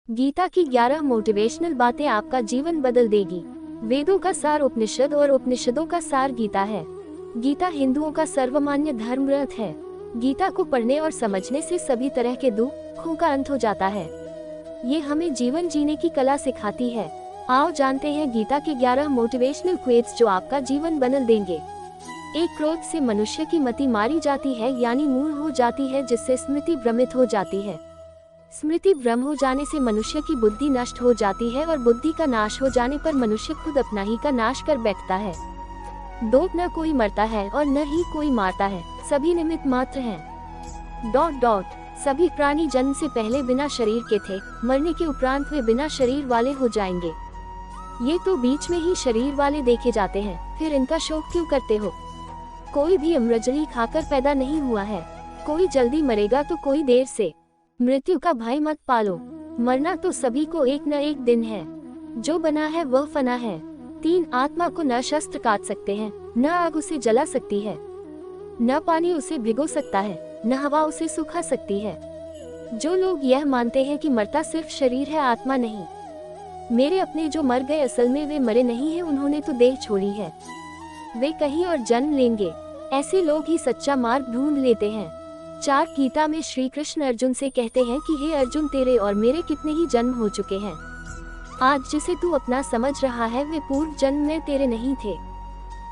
गीता की 11 मोटिवेशनल बातें आपका जीवन बदल देगी। वेदों का सार उपनिषद और उपनिषदों का सार गीता है। गीता हिंदुओं का सर्वमान्य धर्म ग्रंथ है। गीता को पढ़ने और समझने से सभी तरह के दुखों का अंत हो जाता है। ये हमें जीवन जीने की कला सिखाती है। आओ जानते हैं गीता के 11 मोटिवेशनल क्वेट्स जो आपका जीवन बदल देंगे। एक क्रोध से मनुष्य की मति मारी जाती है, यानी मूढ़ हो जाती है, जिससे स्मृति भ्रमित हो जाती है। स्मृति भ्रम हो जाने से मनुष्य की बुद्धि नष्ट हो जाती है और बुद्धि का नाश हो जाने पर मनुष्य खुद अपना ही का नाश कर बैठता है। दो, न कोई मरता है और न ही कोई मारता है, सभी निमित्त मात्र हैं। सभी प्राणी जन्म से पहले बिना शरीर के थे, मरने के उपरांत वे बिना शरीर वाले हो जाएंगे। ये तो बीच में ही शरीर वाले देखे जाते हैं, फिर इनका शोक क्यों करते हो? कोई भी अमृतजली खाकर पैदा नहीं हुआ है। कोई जल्दी मरेगा तो कोई देर से। मृत्यु का भय मत पालो, मरना तो सभी को एक न एक दिन है। जो बना है वह फना है। 3, आत्मा को न शस्त्र काट सकते हैं, न आग उसे जला सकती है, न पानी उसे भिगो सकता है, न हवा उसे सुखा सकती है। जो लोग यह मानते हैं कि मरता सिर्फ शरीर है, आत्मा नहीं। मेरे अपने जो मर गए असल में वे मरे नहीं है, उन्होंने तो देह छोड़ी है। वे कहीं और जन्म लेंगे। ऐसे लोग ही सच्चा मार्ग ढूंढ लेते हैं। 4, गीता में श्री कृष्ण अर्जुन से कहते हैं कि हे अर्जुन, तेरे और मेरे कितने ही जन्म हो चुके हैं। आज जिसे तू अपना समझ रहा है वे पूर्व जन्म में तेरे नहीं थे।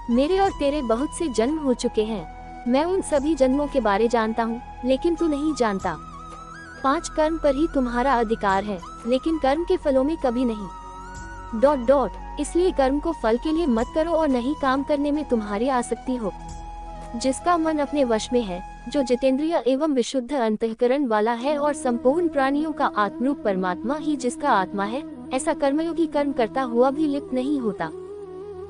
मेरे और तेरे बहुत से जन्म हो चुके हैं। मैं उन सभी जन्मों के बारे जानता हूँ, लेकिन तू नहीं जानता। 5, कर्म पर ही तुम्हारा अधिकार है, लेकिन कर्म के फलों में कभी नहीं। इसलिए कर्म को फल के लिए मत करो और नहीं काम करने में तुम्हारी आसक्ति हो। जिसका मन अपने वश में है, जो जितेंद्रिय एवं विशुद्ध अंतःकरण वाला है और संपूर्ण प्राणियों का आत्मरूप परमात्मा ही जिसका आत्मा है, ऐसा कर्मयोगी कर्म करता हुआ भी लिप्त नहीं होता।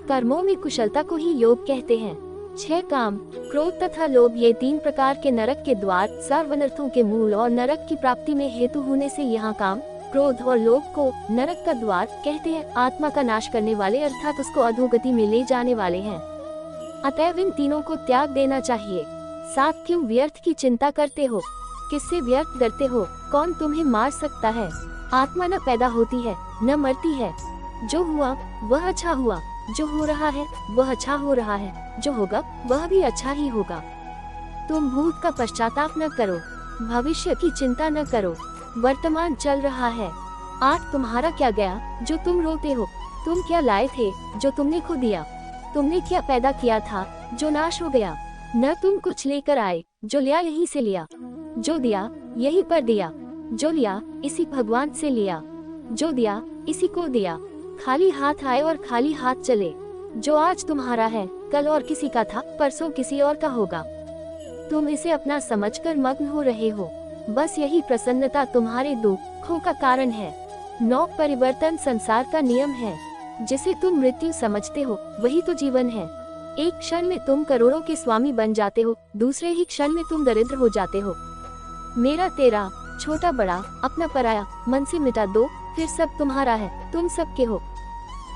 कर्मों में कुशलता को ही योग कहते हैं। 6, काम, क्रोध तथा लोभ, ये 3 प्रकार के नरक के द्वार, सर्व अनर्थों के मूल और नरक की प्राप्ति में हेतु होने से यहाँ काम, क्रोध और लोभ को नरक का द्वार कहते हैं। आत्मा का नाश करने वाले अर्थात उसको अधोगति में ले जाने वाले हैं। अतएव इन तीनों को त्याग देना चाहिए। 7, क्यों व्यर्थ की चिंता करते हो? किससे व्यर्थ डरते हो? कौन तुम्हें मार सकता है? आत्मा न पैदा होती है न मरती है। जो हुआ वह अच्छा हुआ, जो हो रहा है वह अच्छा हो रहा है, जो होगा वह भी अच्छा ही होगा। तुम भूत का पश्चाताप न करो, भविष्य की चिंता न करो, वर्तमान चल रहा है। 8, तुम्हारा क्या गया जो तुम रोते हो? तुम क्या लाए थे जो तुमने खो दिया? तुमने क्या पैदा किया था जो नाश हो गया? न तुम कुछ लेकर आए, जो लिया यहीं से लिया, जो दिया यहीं पर दिया, जो लिया इसी भगवान से लिया, जो दिया इसी को दिया। खाली हाथ आए और खाली हाथ चले। जो आज तुम्हारा है कल और किसी का था, परसों किसी और का होगा। तुम इसे अपना समझकर मग्न हो रहे हो। बस यही प्रसन्नता तुम्हारे दुखों का कारण है। 9, परिवर्तन संसार का नियम है। जिसे तुम मृत्यु समझते हो वही तो जीवन है। एक क्षण में तुम करोड़ों के स्वामी बन जाते हो, दूसरे ही क्षण में तुम दरिद्र हो जाते हो। मेरा तेरा, छोटा बड़ा, अपना पराया, मन से मिटा दो, फिर सब तुम्हारा है, तुम सबके हो।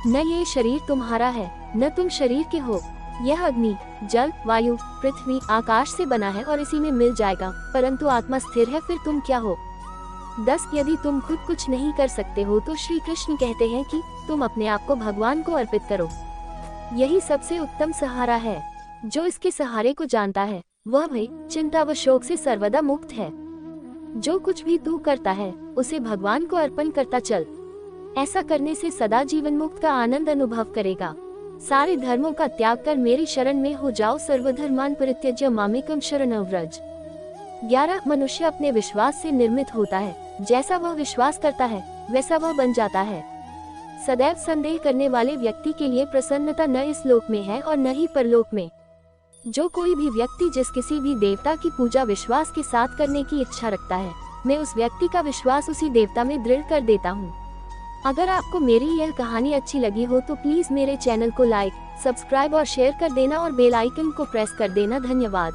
न ये शरीर तुम्हारा है, न तुम शरीर के हो। यह अग्नि, जल, वायु, पृथ्वी, आकाश से बना है और इसी में मिल जाएगा, परंतु आत्मा स्थिर है, फिर तुम क्या हो? 10, यदि तुम खुद कुछ नहीं कर सकते हो तो श्री कृष्ण कहते हैं कि तुम अपने आप को भगवान को अर्पित करो। यही सबसे उत्तम सहारा है। जो इसके सहारे को जानता है वह भय, चिंता व शोक से सर्वदा मुक्त है। जो कुछ भी तू करता है उसे भगवान को अर्पण करता चल। ऐसा करने से सदा जीवन मुक्त का आनंद अनुभव करेगा। सारे धर्मों का त्याग कर मेरी शरण में हो जाओ, सर्वधर्मान परित्यज्य मामेकं शरणं व्रज। 11, मनुष्य अपने विश्वास से निर्मित होता है। जैसा वह विश्वास करता है वैसा वह बन जाता है। सदैव संदेह करने वाले व्यक्ति के लिए प्रसन्नता न इस लोक में है और न ही परलोक में। जो कोई भी व्यक्ति जिस किसी भी देवता की पूजा विश्वास के साथ करने की इच्छा रखता है, मैं उस व्यक्ति का विश्वास उसी देवता में दृढ़ कर देता हूँ। अगर आपको मेरी यह कहानी अच्छी लगी हो तो प्लीज मेरे चैनल को लाइक, सब्सक्राइब और शेयर कर देना और बेल आइकन को प्रेस कर देना। धन्यवाद।